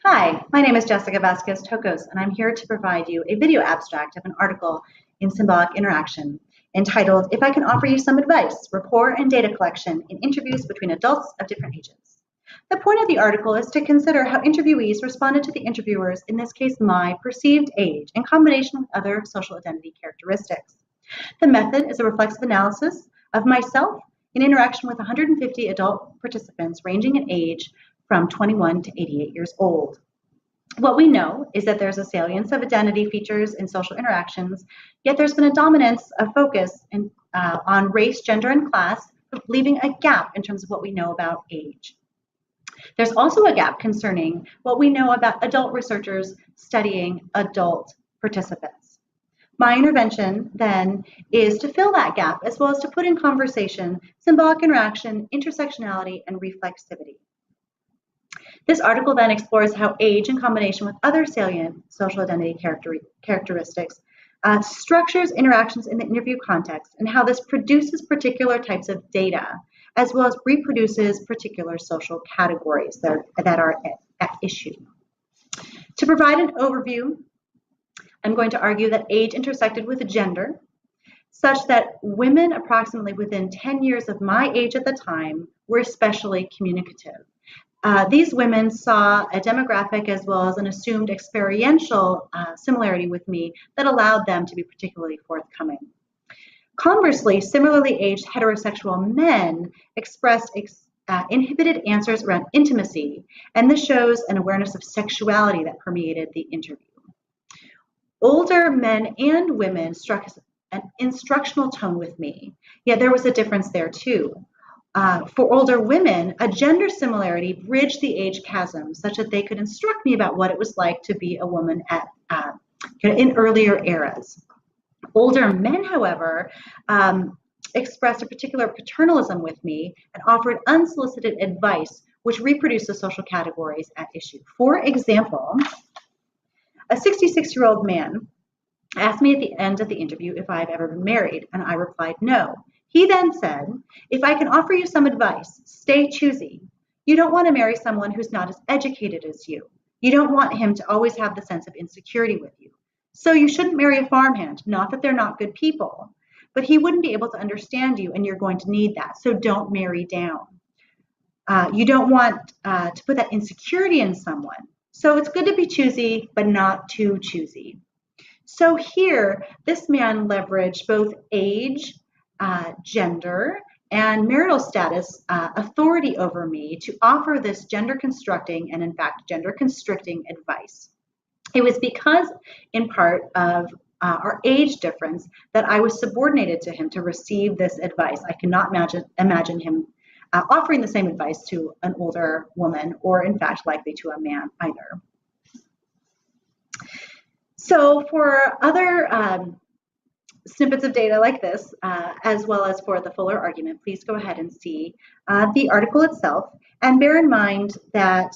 Hi, my name is Jessica Vasquez-Tokos, and I'm here to provide you a video abstract of an article in Symbolic Interaction entitled, "If I Can Offer You Some Advice, Rapport and Data Collection in Interviews Between Adults of Different Ages." The point of the article is to consider how interviewees responded to the interviewers, in this case my perceived age, in combination with other social identity characteristics. The method is a reflexive analysis of myself in interaction with 150 adult participants ranging in age from 21 to 88 years old. What we know is that there's a salience of identity features in social interactions, yet there's been a dominance of focus on race, gender, and class, leaving a gap in terms of what we know about age. There's also a gap concerning what we know about adult researchers studying adult participants. My intervention, then, is to fill that gap as well as to put in conversation symbolic interaction, intersectionality, and reflexivity. This article then explores how age, in combination with other salient social identity characteristics, structures interactions in the interview context and how this produces particular types of data, as well as reproduces particular social categories that are at issue. To provide an overview, I'm going to argue that age intersected with gender, such that women approximately within 10 years of my age at the time were especially communicative. These women saw a demographic as well as an assumed experiential similarity with me that allowed them to be particularly forthcoming. Conversely, similarly aged heterosexual men expressed inhibited answers around intimacy, and this shows an awareness of sexuality that permeated the interview. Older men and women struck an instructional tone with me, yet there was a difference there too. For older women, a gender similarity bridged the age chasm such that they could instruct me about what it was like to be a woman in earlier eras. Older men, however, expressed a particular paternalism with me and offered unsolicited advice, which reproduced the social categories at issue. For example, a 66-year-old man asked me at the end of the interview if I have ever been married, and I replied no. He then said, "If I can offer you some advice, stay choosy. You don't want to marry someone who's not as educated as you. You don't want him to always have the sense of insecurity with you. So you shouldn't marry a farmhand, not that they're not good people, but he wouldn't be able to understand you and you're going to need that, so don't marry down. You don't want to put that insecurity in someone. So it's good to be choosy, but not too choosy." So here, this man leveraged both age, gender, and marital status authority over me to offer this gender constructing and in fact gender constricting advice. It was because in part of our age difference that I was subordinated to him to receive this advice. I cannot imagine him offering the same advice to an older woman or in fact likely to a man either. So for other snippets of data like this, as well as for the fuller argument, please go ahead and see the article itself. And bear in mind that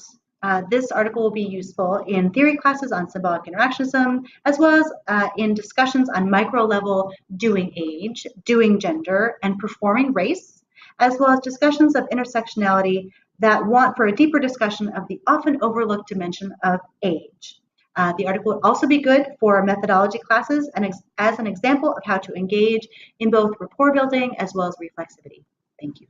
this article will be useful in theory classes on symbolic interactionism, as well as in discussions on micro-level doing age, doing gender, and performing race, as well as discussions of intersectionality that want for a deeper discussion of the often overlooked dimension of age. The article will also be good for methodology classes and as an example of how to engage in both rapport building as well as reflexivity. Thank you.